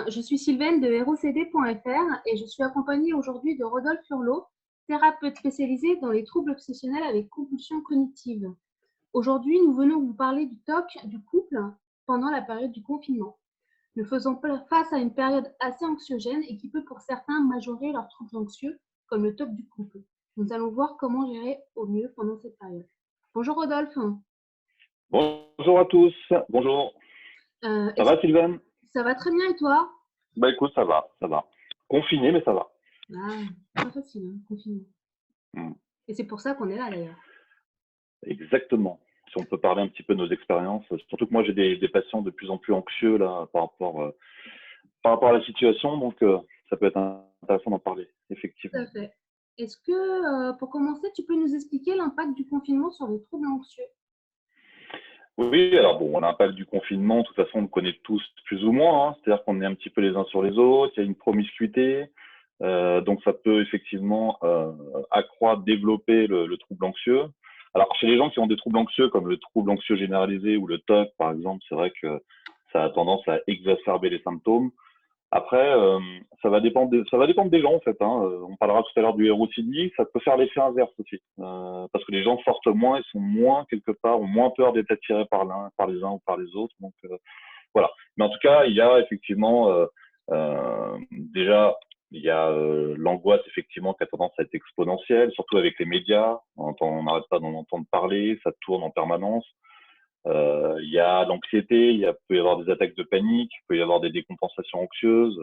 je suis Sylvaine de HeroCD.fr et je suis accompagnée aujourd'hui de Rodolphe Furlot, thérapeute spécialisé dans les troubles obsessionnels avec compulsion cognitive. Aujourd'hui, nous venons vous parler du TOC du couple pendant la période du confinement. Nous faisons face à une période assez anxiogène et qui peut pour certains majorer leurs troubles anxieux, comme le TOC du couple. Nous allons voir comment gérer au mieux pendant cette période. Bonjour Rodolphe. Bonjour à tous. Bonjour. Ça va, Sylvaine? Ça va très bien et toi? Bah écoute, ça va. Confiné, mais ça va. Ah, pas facile, hein, confinement. Et c'est pour ça qu'on est là d'ailleurs. Exactement. Si on peut parler un petit peu de nos expériences, surtout que moi j'ai des patients de plus en plus anxieux là par rapport à la situation, donc ça peut être intéressant d'en parler, effectivement. Tout à fait. Est-ce que, pour commencer, tu peux nous expliquer l'impact du confinement sur les troubles anxieux? Oui, alors bon, l'impact du confinement, de toute façon, on le connaît tous plus ou moins, hein. C'est-à-dire qu'on est un petit peu les uns sur les autres, il y a une promiscuité, donc ça peut effectivement accroître, développer le trouble anxieux. Alors, chez les gens qui ont des troubles anxieux, comme le trouble anxieux généralisé ou le TOC, par exemple, c'est vrai que ça a tendance à exacerber les symptômes. Après, ça va dépendre des gens en fait, hein. On parlera tout à l'heure du HeroCD, ça peut faire l'effet inverse aussi, parce que les gens sortent moins, ils sont moins quelque part, ont moins peur d'être attirés par les uns ou par les autres. Donc voilà. Mais en tout cas, il y a effectivement déjà il y a l'angoisse effectivement qui a tendance à être exponentielle, surtout avec les médias. On n'arrête pas d'en entendre parler, ça tourne en permanence. Il y a l'anxiété, peut y avoir des attaques de panique, il peut y avoir des décompensations anxieuses.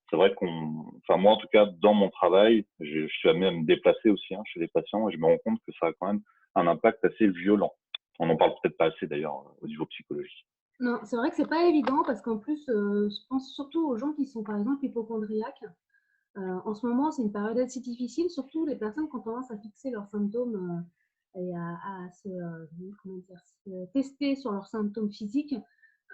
C'est vrai enfin moi en tout cas dans mon travail, je suis amené à me déplacer aussi chez les patients et je me rends compte que ça a quand même un impact assez violent. On n'en parle peut-être pas assez d'ailleurs au niveau psychologique. Non, c'est vrai que c'est pas évident parce qu'en plus, je pense surtout aux gens qui sont par exemple hypocondriaques. En ce moment, c'est une période assez difficile, surtout les personnes qui ont tendance à fixer leurs symptômes et à comment dire, se tester sur leurs symptômes physiques.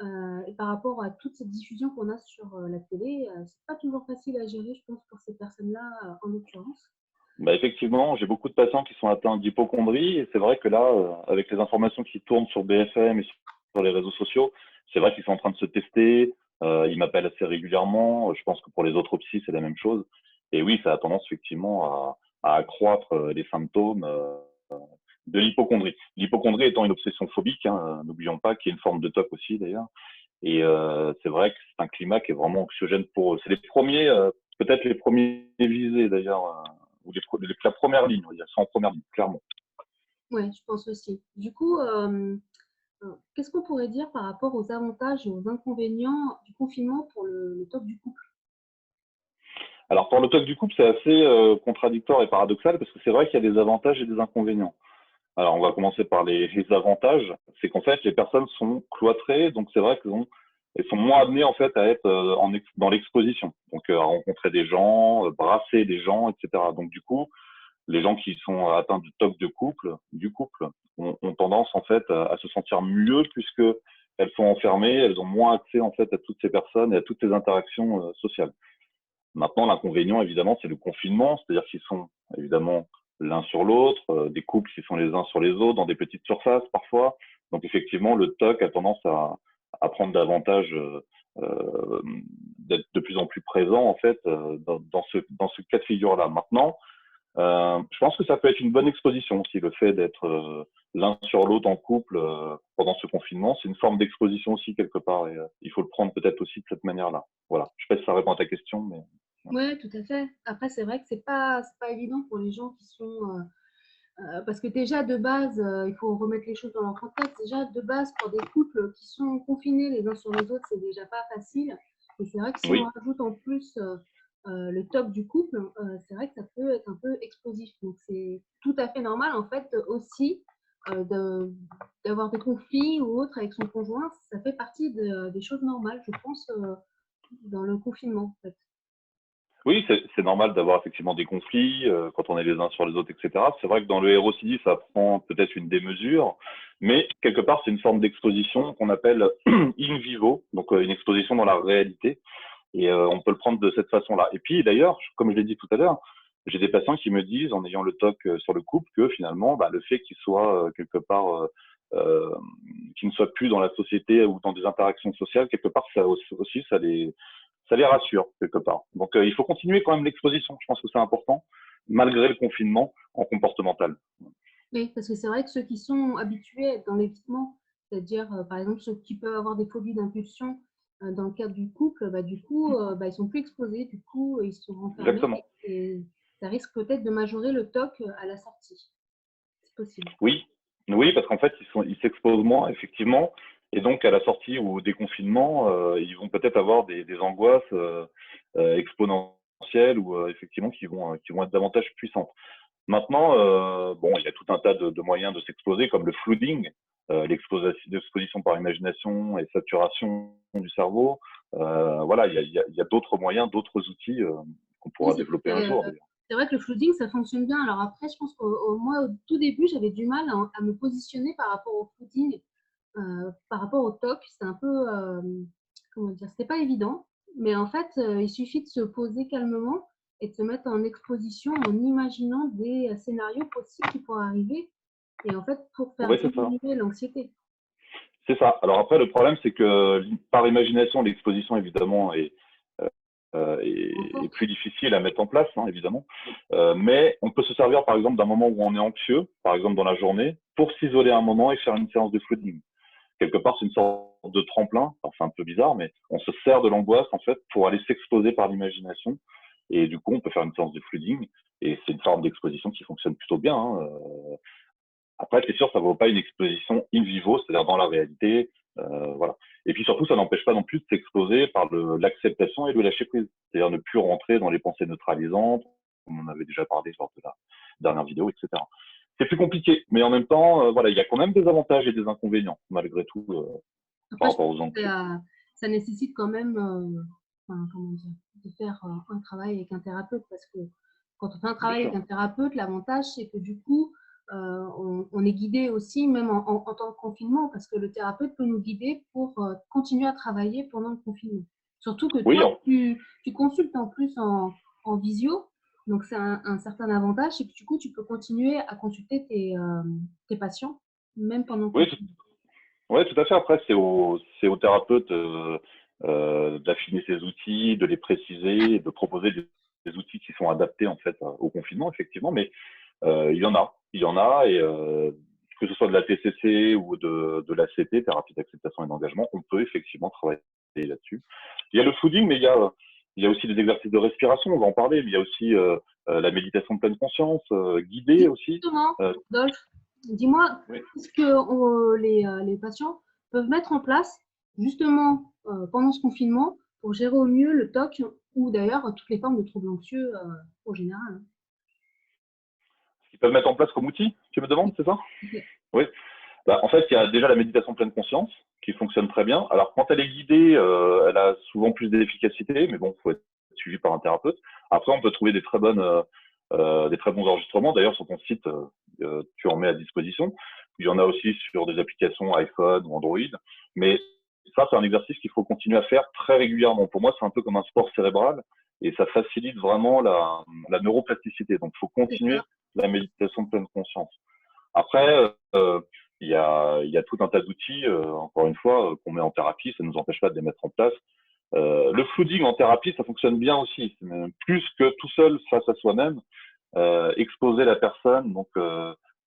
Et par rapport à toute cette diffusion qu'on a sur la télé, c'est pas toujours facile à gérer, je pense, pour ces personnes-là, en l'occurrence. Bah effectivement, j'ai beaucoup de patients qui sont atteints d'hypocondrie et c'est vrai que là, avec les informations qui tournent sur BFM et sur les réseaux sociaux, c'est vrai qu'ils sont en train de se tester. Ils m'appellent assez régulièrement. Je pense que pour les autres psys, c'est la même chose. Et oui, ça a tendance effectivement à accroître les symptômes de l'hypocondrie. L'hypocondrie étant une obsession phobique, hein, n'oublions pas qu'il y a une forme de TOC aussi d'ailleurs. Et c'est vrai que c'est un climat qui est vraiment anxiogène pour eux. C'est les premiers, peut-être les premiers visés d'ailleurs, ou la première ligne, on va dire, c'est en première ligne, clairement. Ouais, je pense aussi. Du coup, qu'est-ce qu'on pourrait dire par rapport aux avantages et aux inconvénients du confinement pour le TOC du couple? Alors pour le TOC du couple, c'est assez contradictoire et paradoxal parce que c'est vrai qu'il y a des avantages et des inconvénients. Alors on va commencer par les avantages, c'est qu'en fait les personnes sont cloîtrées, donc c'est vrai qu'elles sont moins amenées en fait à être dans l'exposition, donc à rencontrer des gens, brasser des gens, etc. Donc du coup, les gens qui sont atteints du TOC du couple, ont tendance en fait à se sentir mieux puisque elles sont enfermées, elles ont moins accès en fait à toutes ces personnes et à toutes ces interactions sociales. Maintenant, l'inconvénient évidemment, c'est le confinement, c'est-à-dire qu'ils sont évidemment l'un sur l'autre, des couples qui sont les uns sur les autres dans des petites surfaces parfois. Donc effectivement, le TOC a tendance à prendre davantage, d'être de plus en plus présent en fait dans ce cas de figure-là. Maintenant, je pense que ça peut être une bonne exposition aussi, le fait d'être l'un sur l'autre en couple pendant ce confinement. C'est une forme d'exposition aussi quelque part et il faut le prendre peut-être aussi de cette manière-là. Voilà. Je sais pas si ça répond à ta question, mais Ouais, tout à fait. Après, c'est vrai que c'est pas évident pour les gens qui sont, parce que déjà de base, il faut remettre les choses dans leur contexte. Déjà de base, pour des couples qui sont confinés les uns sur les autres, c'est déjà pas facile. Et c'est vrai que si on oui. rajoute en plus le TOC du couple, c'est vrai que ça peut être un peu explosif. Donc c'est tout à fait normal en fait aussi d'avoir des conflits ou autres avec son conjoint. Ça fait partie des choses normales, je pense, dans le confinement en fait. Oui, c'est normal d'avoir effectivement des conflits quand on est les uns sur les autres, etc. C'est vrai que dans le HeroCD, ça prend peut-être une démesure, mais quelque part, c'est une forme d'exposition qu'on appelle in vivo, donc une exposition dans la réalité. Et on peut le prendre de cette façon-là. Et puis d'ailleurs, comme je l'ai dit tout à l'heure, j'ai des patients qui me disent, en ayant le TOC sur le couple, que finalement, le fait qu'ils soient quelque part, euh, qu'ils ne soient plus dans la société ou dans des interactions sociales, quelque part, ça aussi, ça les rassure quelque part. Donc, il faut continuer quand même l'exposition. Je pense que c'est important, malgré le confinement en comportemental. Oui, parce que c'est vrai que ceux qui sont habitués à être dans l'évitement, c'est-à-dire, par exemple, ceux qui peuvent avoir des phobies d'impulsion dans le cadre du couple, du coup, ils sont plus exposés, du coup, ils sont renfermés Exactement. et ça risque peut-être de majorer le TOC à la sortie. C'est possible. Oui, oui, parce qu'en fait, ils s'exposent moins, effectivement. Et donc, à la sortie ou au déconfinement, ils vont peut-être avoir des angoisses exponentielles ou effectivement qui vont être davantage puissantes. Maintenant, bon, il y a tout un tas de moyens de s'exposer, comme le flooding, l'exposition par imagination et saturation du cerveau. Voilà, il y a d'autres moyens, d'autres outils qu'on Oui, pourra développer un jour. c'est vrai que le flooding, ça fonctionne bien. Alors après, je pense que moi, au tout début, j'avais du mal à me positionner par rapport au flooding, par rapport au TOC. C'est un peu, comment dire, c'était pas évident. Mais en fait, il suffit de se poser calmement et de se mettre en exposition en imaginant des scénarios possibles qui pourraient arriver. Et en fait, pour faire Oui, c'est ça. diminuer l'anxiété. C'est ça. Alors après, le problème, c'est que par imagination, l'exposition, évidemment, est plus difficile à mettre en place, hein, évidemment. Mais on peut se servir, par exemple, d'un moment où on est anxieux, par exemple dans la journée, pour s'isoler un moment et faire une séance de flooding. Quelque part, c'est une sorte de tremplin. Alors, c'est un peu bizarre, mais on se sert de l'angoisse, en fait, pour aller s'exposer par l'imagination. Et du coup, on peut faire une séance de flooding. Et c'est une forme d'exposition qui fonctionne plutôt bien, hein. Après, c'est sûr, ça ne vaut pas une exposition in vivo, c'est-à-dire dans la réalité. Voilà. Et puis surtout, ça n'empêche pas non plus de s'exposer par l'acceptation et le lâcher prise. C'est-à-dire ne plus rentrer dans les pensées neutralisantes, comme on avait déjà parlé lors de la dernière vidéo, etc. C'est plus compliqué, mais en même temps, voilà, il y a quand même des avantages et des inconvénients, malgré tout, par Après, je rapport pense aux que anxieux. ça nécessite quand même, enfin, comment dire, de faire un travail avec un thérapeute parce que quand on fait un Bien travail avec sûr. un thérapeute, l'avantage, c'est que du coup, on est guidé aussi, même en temps de confinement, parce que le thérapeute peut nous guider pour continuer à travailler pendant le confinement. Surtout que Oui, toi, tu consultes en plus en visio, donc c'est un certain avantage, c'est que du coup, tu peux continuer à consulter tes patients, même pendant le oui, confinement. ouais, tout à fait. Après, c'est au thérapeute d'affiner ses outils, de les préciser, de proposer des outils qui sont adaptés en fait au confinement, effectivement. Mais il y en a, et que ce soit de la TCC ou de l'ACT, thérapie d'acceptation et d'engagement, on peut effectivement travailler là-dessus. Il y a le fooding, mais il y a aussi des exercices de respiration, on va en parler, mais il y a aussi la méditation de pleine conscience, guidée aussi. Justement, Euh, Dolph, dis-moi, oui. qu'est-ce que les patients peuvent mettre en place justement pendant ce confinement pour gérer au mieux le TOC ou d'ailleurs toutes les formes de troubles anxieux au général. Ce qu'ils peuvent mettre en place comme outil, tu me demandes, c'est ça? Ok. Oui. Bah, en fait, il y a déjà la méditation pleine conscience qui fonctionne très bien. Alors, quand elle est guidée, elle a souvent plus d'efficacité, mais bon, il faut être suivi par un thérapeute. Après, on peut trouver des très bons enregistrements. D'ailleurs, sur ton site, tu en mets à disposition. Il y en a aussi sur des applications iPhone ou Android. Mais ça, c'est un exercice qu'il faut continuer à faire très régulièrement. Pour moi, c'est un peu comme un sport cérébral et ça facilite vraiment la neuroplasticité. Donc, il faut C'est continuer ça. la méditation de pleine conscience. Après, il y a tout un tas d'outils, encore une fois, qu'on met en thérapie. Ça ne nous empêche pas de les mettre en place. Le flooding en thérapie, ça fonctionne bien aussi. Plus que tout seul face à soi-même, exposer la personne donc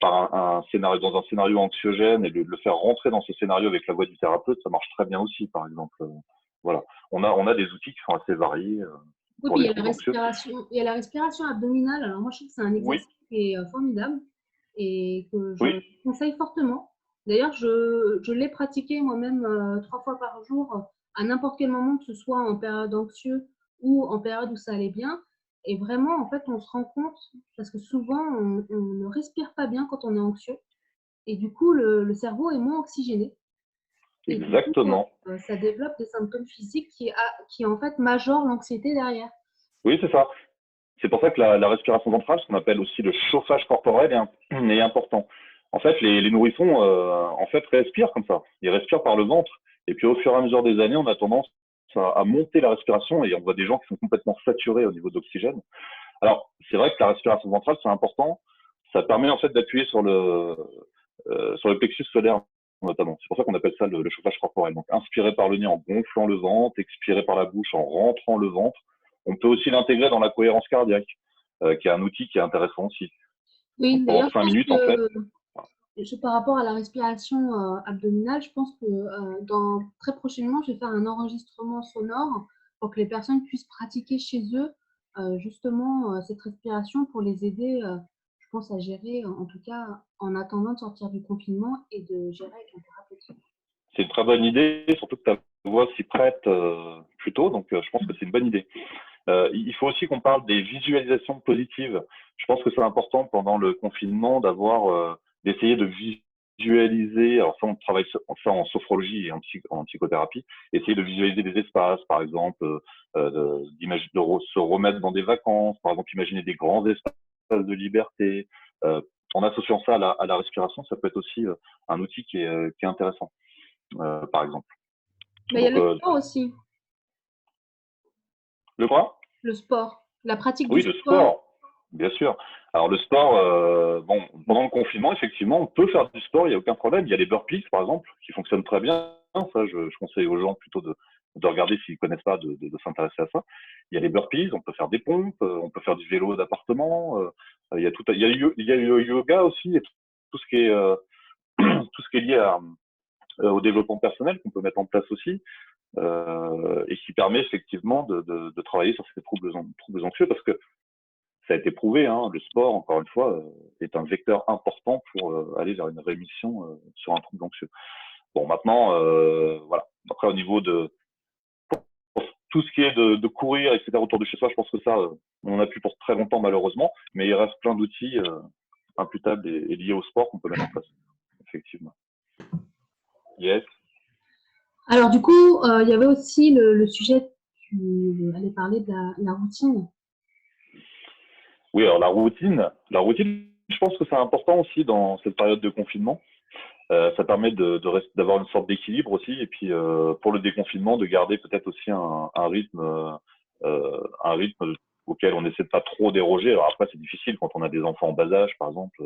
par un scénario dans un scénario anxiogène et le faire rentrer dans ce scénario avec la voix du thérapeute, ça marche très bien aussi, par exemple. Voilà, on a des outils qui sont assez variés Oui, pour puis les troubles anxieux. il y a la respiration abdominale. Alors moi, je trouve que c'est un Oui, exercice qui est formidable et que je oui, conseille fortement. D'ailleurs, je l'ai pratiqué moi-même 3 fois par jour à n'importe quel moment, que ce soit en période anxieuse ou en période où ça allait bien. Et vraiment, en fait, on se rend compte, parce que souvent, on ne respire pas bien quand on est anxieux. Et du coup, le cerveau est moins oxygéné. Et du coup, exactement. ça développe des symptômes physiques qui en fait majorent l'anxiété derrière. Oui, c'est ça. C'est pour ça que la respiration ventrale, ce qu'on appelle aussi le chauffage corporel, est important. En fait, les nourrissons, en fait, respirent comme ça. Ils respirent par le ventre. Et puis, au fur et à mesure des années, on a tendance à monter la respiration et on voit des gens qui sont complètement saturés au niveau d'oxygène. Alors, c'est vrai que la respiration ventrale, c'est important. Ça permet en fait d'appuyer sur le plexus solaire notamment. C'est pour ça qu'on appelle ça le chauffage corporel. Donc, inspirer par le nez en gonflant le ventre, expirer par la bouche en rentrant le ventre. On peut aussi l'intégrer dans la cohérence cardiaque, qui est un outil qui est intéressant aussi. Oui, Donc, pendant d'ailleurs, je 5 pense minutes, en fait. par rapport à la respiration abdominale, je pense que très prochainement, je vais faire un enregistrement sonore pour que les personnes puissent pratiquer chez eux justement cette respiration pour les aider, je pense, à gérer, en tout cas, en attendant de sortir du confinement et de gérer avec un thérapeute. C'est une très bonne idée, surtout que ta voix s'y prête plus tôt, donc je pense que c'est une bonne idée. Il faut aussi qu'on parle des visualisations positives. Je pense que c'est important pendant le confinement d'essayer de visualiser. Alors ça, on travaille ça en sophrologie et en psychothérapie. Essayer de visualiser des espaces, par exemple, se remettre dans des vacances, par exemple, imaginer des grands espaces de liberté. En associant ça à la respiration, ça peut être aussi un outil qui est intéressant, par exemple. Mais il y a le sport aussi. Le quoi? Le sport, la pratique du Oui, le sport. sport, bien sûr. Alors le sport, bon, pendant le confinement, effectivement, on peut faire du sport, il n'y a aucun problème. Il y a les burpees, par exemple, qui fonctionnent très bien. Ça, je conseille aux gens plutôt de regarder s'ils ne connaissent pas, de s'intéresser à ça. Il y a les burpees, on peut faire des pompes, on peut faire du vélo d'appartement. Il y a il y a le yoga aussi, et tout ce qui est tout ce qui est lié au développement personnel qu'on peut mettre en place aussi. Et qui permet effectivement de travailler sur ces troubles anxieux, parce que ça a été prouvé, hein, le sport, encore une fois, est un vecteur important pour aller vers une rémission sur un trouble anxieux. Bon, maintenant, voilà. Après, au niveau de tout ce qui est de courir, etc., autour de chez soi, je pense que ça, on en a plus pour très longtemps, malheureusement, mais il reste plein d'outils imputables et liés au sport qu'on peut mettre en place, effectivement. Yes. Alors du coup, il y avait aussi le sujet, tu allais parler de la routine. Oui, alors la routine, je pense que c'est important aussi dans cette période de confinement. Ça permet d'avoir une sorte d'équilibre aussi, et puis pour le déconfinement, de garder peut-être aussi un rythme auquel on essaie de pas trop déroger. Alors après, c'est difficile quand on a des enfants en bas âge, par exemple,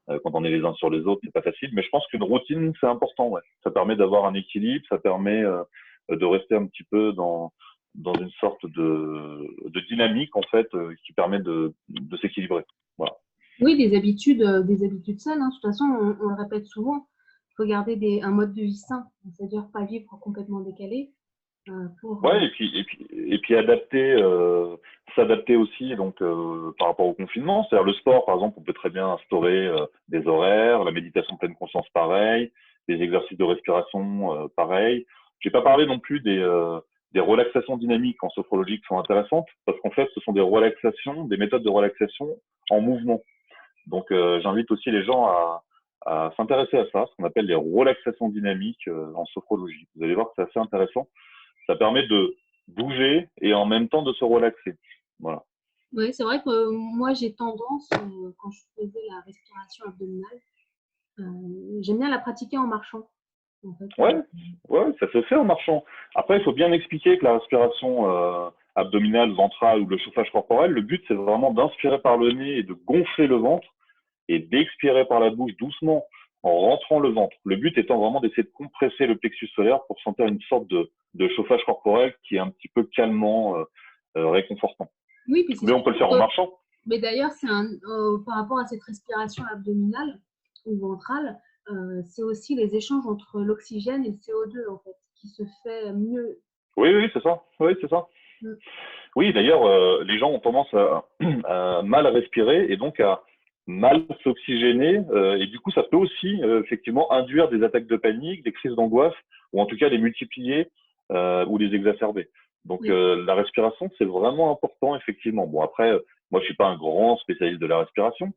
quand on est les uns sur les autres, c'est pas facile. Mais je pense qu'une routine, c'est important. Ouais. Ça permet d'avoir un équilibre, ça permet de rester un petit peu dans une sorte de dynamique en fait, qui permet de s'équilibrer. Voilà. Oui, des habitudes saines, hein. De toute façon, on le répète souvent, il faut garder un mode de vie sain, c'est-à-dire pas vivre complètement décalé. Ouais, et puis s'adapter aussi donc par rapport au confinement. C'est-à-dire le sport, par exemple, on peut très bien instaurer des horaires, la méditation pleine conscience, pareil, des exercices de respiration, pareil. J'ai pas parlé non plus des relaxations dynamiques en sophrologie qui sont intéressantes, parce qu'en fait, ce sont des relaxations, des méthodes de relaxation en mouvement. Donc, j'invite aussi les gens à s'intéresser à ça, ce qu'on appelle les relaxations dynamiques en sophrologie. Vous allez voir que c'est assez intéressant. Ça permet de bouger et en même temps de se relaxer. Voilà. Oui, c'est vrai que moi, j'ai tendance, quand je faisais la respiration abdominale, j'aime bien la pratiquer en marchant. En fait. Ouais, ça se fait en marchant. Après, il faut bien expliquer que la respiration abdominale, ventrale ou le chauffage corporel, le but, c'est vraiment d'inspirer par le nez et de gonfler le ventre et d'expirer par la bouche doucement en rentrant le ventre. Le but étant vraiment d'essayer de compresser le plexus solaire pour sentir une sorte de chauffage corporel qui est un petit peu calmant, réconfortant. Oui, puis Mais on peut le faire en marchant. Mais d'ailleurs, par rapport à cette respiration abdominale ou ventrale, c'est aussi les échanges entre l'oxygène et le CO2 en fait, qui se fait mieux. Oui, c'est ça. Oui, c'est ça. Oui, d'ailleurs, les gens ont tendance à mal respirer et donc à mal s'oxygéner. Et du coup, ça peut aussi effectivement induire des attaques de panique, des crises d'angoisse, ou en tout cas les multiplier ou les exacerber. Donc la respiration, c'est vraiment important, effectivement. Bon, après, moi, je suis pas un grand spécialiste de la respiration,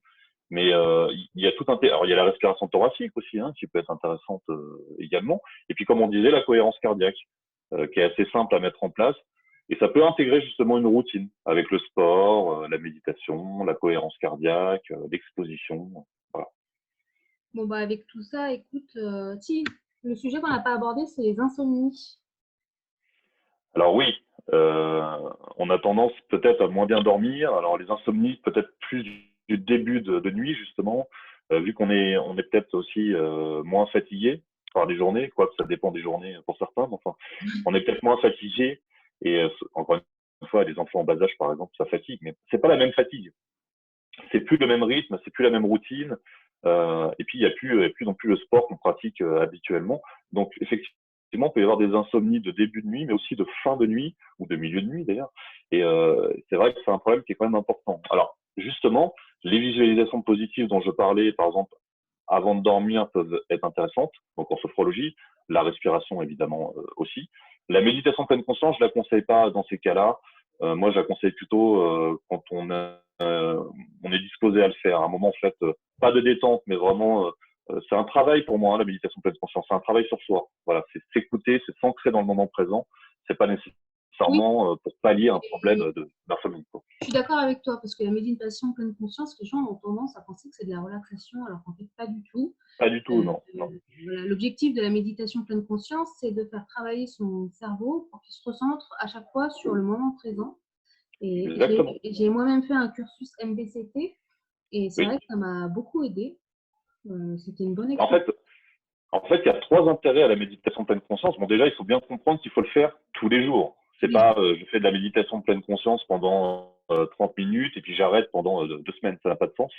mais il y a tout alors il y a la respiration thoracique aussi, hein, qui peut être intéressante également. Et puis, comme on disait, la cohérence cardiaque, qui est assez simple à mettre en place. Et ça peut intégrer justement une routine avec le sport, la méditation, la cohérence cardiaque, l'exposition. Voilà. Bon, bah, avec tout ça, écoute, si, le sujet qu'on n'a pas abordé, c'est les insomnies. Alors oui, on a tendance peut-être à moins bien dormir. Alors les insomnies, peut-être plus du début de nuit justement, vu on est peut-être aussi moins fatigué. par les journées, quoique ça dépend des journées pour certains, mais enfin, on est peut-être moins fatigué. Et encore une fois, les enfants en bas âge, par exemple, ça fatigue, mais c'est pas la même fatigue. C'est plus le même rythme, c'est plus la même routine. Et puis, il y a plus non plus le sport qu'on pratique habituellement. Donc, effectivement, il peut y avoir des insomnies de début de nuit, mais aussi de fin de nuit, ou de milieu de nuit d'ailleurs. Et c'est vrai que c'est un problème qui est quand même important. Alors, justement, les visualisations positives dont je parlais, par exemple, avant de dormir, peuvent être intéressantes, donc en sophrologie, la respiration évidemment aussi. La méditation pleine conscience, je la conseille pas dans ces cas-là. Moi, je la conseille plutôt quand on est disposé à le faire. À un moment, en fait, pas de détente, mais vraiment, c'est un travail pour moi, hein, la méditation pleine conscience. C'est un travail sur soi. Voilà, c'est s'écouter, c'est s'ancrer dans le moment présent. C'est pas Oui, nécessairement pour pallier un problème et d'insomnie. je suis d'accord avec toi parce que la méditation pleine conscience, les gens ont tendance à penser que c'est de la relaxation, alors qu'en fait, pas du tout. Pas du tout, Euh, non, non. voilà, l'objectif de la méditation pleine conscience, c'est de faire travailler son cerveau pour qu'il se recentre à chaque fois sur le moment présent. Et Exactement. j'ai moi-même fait un cursus MBCT et c'est vrai Oui. que ça m'a beaucoup aidé. C'était une bonne En expérience. fait, En fait, il y a trois intérêts à la méditation pleine conscience. Bon, déjà, il faut bien comprendre qu'il faut le faire tous les jours. C'est Oui, pas, je fais de la méditation pleine conscience pendant 30 minutes et puis j'arrête pendant 2 semaines. Ça n'a pas de sens.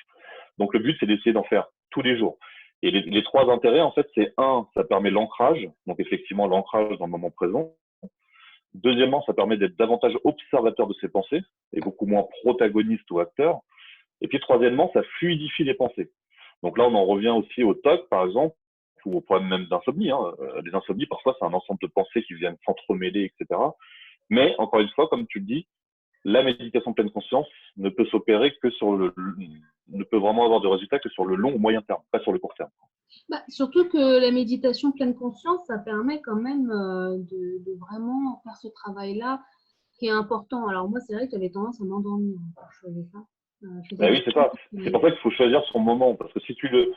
Donc, le but, c'est d'essayer d'en faire tous les jours. Et les trois intérêts, en fait, c'est un, ça permet l'ancrage. Donc, effectivement, l'ancrage dans le moment présent. Deuxièmement, ça permet d'être davantage observateur de ses pensées et beaucoup moins protagoniste ou acteur. Et puis, troisièmement, ça fluidifie les pensées. Donc là, on en revient aussi au TOC, par exemple, ou au problème même d'insomnie. Hein. Les insomnies, parfois, c'est un ensemble de pensées qui viennent s'entremêler, etc. Mais, encore une fois, comme tu le dis, la méditation pleine conscience ne peut s'opérer que sur ne peut vraiment avoir de résultats que sur le long ou moyen terme, pas sur le court terme. bah, surtout que la méditation pleine conscience, ça permet quand même de vraiment faire ce travail-là qui est important. Alors moi, c'est vrai que j'avais tendance à m'endormir quand je faisais ça. Je faisais Ben des oui, c'est courses ça. qui C'est pour ça qu'il faut choisir son moment. Parce que si tu le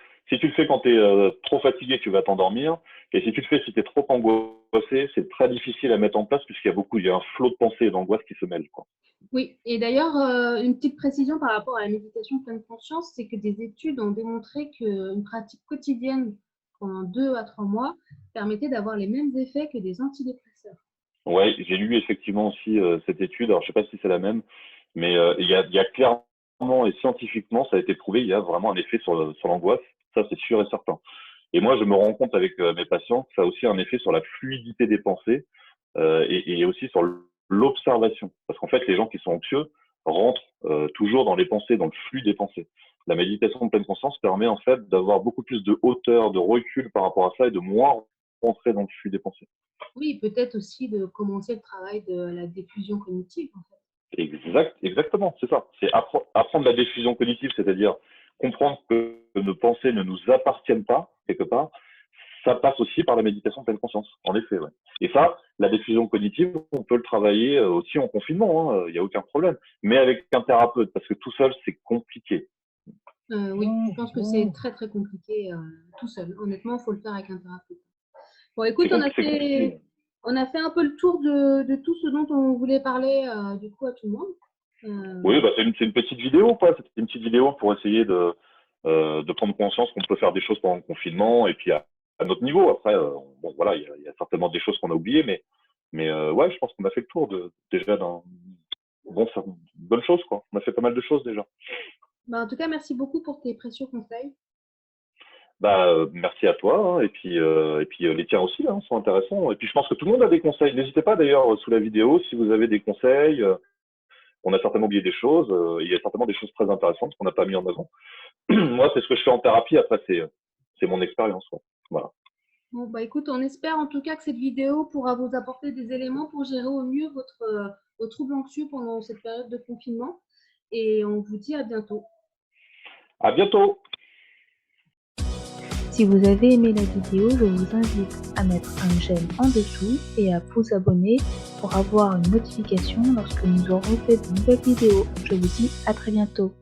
fais quand tu es trop fatigué, tu vas t'endormir. Et si tu le fais si tu es trop angoissé, c'est très difficile à mettre en place il y a un flot de pensées et d'angoisse qui se mêlent, quoi. Oui, et d'ailleurs, une petite précision par rapport à la méditation pleine conscience, c'est que des études ont démontré qu'une pratique quotidienne pendant 2 à 3 mois permettait d'avoir les mêmes effets que des antidépresseurs. Ouais, j'ai lu effectivement aussi cette étude. Alors, je sais pas si c'est la même, mais il y a clairement et scientifiquement, ça a été prouvé, il y a vraiment un effet sur l'angoisse. Ça, c'est sûr et certain. Et moi, je me rends compte avec mes patients que ça a aussi un effet sur la fluidité des pensées et aussi sur l'observation. Parce qu'en fait, les gens qui sont anxieux rentrent toujours dans les pensées, dans le flux des pensées. La méditation de pleine conscience permet en fait d'avoir beaucoup plus de hauteur, de recul par rapport à ça et de moins rentrer dans le flux des pensées. Oui, peut-être aussi de commencer le travail de la diffusion cognitive, en fait. Exactement, c'est ça. C'est apprendre la diffusion cognitive, c'est-à-dire comprendre que nos pensées ne nous appartiennent pas, quelque part. Ça passe aussi par la méditation pleine conscience, en effet. Ouais. Et ça, la diffusion cognitive, on peut le travailler aussi en confinement, hein, il n'y a aucun problème. Mais avec un thérapeute, parce que tout seul, c'est compliqué. Oui, je pense que c'est très très compliqué tout seul. Honnêtement, il faut le faire avec un thérapeute. Bon, écoute, C'est compliqué. on a fait un peu le tour de tout ce dont on voulait parler du coup à tout le monde. Oui, bah, c'est une petite vidéo, quoi. C'était une petite vidéo pour essayer de prendre conscience qu'on peut faire des choses pendant le confinement et puis à notre niveau. Après, bon, voilà, il y a certainement des choses qu'on a oubliées, mais ouais, je pense qu'on a fait le tour déjà d'un bonne chose, quoi. On a fait pas mal de choses déjà. Bah, en tout cas, merci beaucoup pour tes précieux conseils. Bah, merci à toi, hein, et puis les tiens aussi, hein, sont intéressants. Et puis je pense que tout le monde a des conseils. N'hésitez pas d'ailleurs sous la vidéo si vous avez des conseils. On a certainement oublié des choses. Il y a certainement des choses très intéressantes qu'on n'a pas mis en avant. Moi, c'est ce que je fais en thérapie. Après, c'est mon expérience, quoi. Voilà. Bon, bah écoute, on espère en tout cas que cette vidéo pourra vous apporter des éléments pour gérer au mieux vos troubles anxieux pendant cette période de confinement. Et on vous dit à bientôt. À bientôt. Si vous avez aimé la vidéo, je vous invite à mettre un j'aime en dessous et à vous abonner pour avoir une notification lorsque nous aurons fait de nouvelles vidéos. Je vous dis à très bientôt.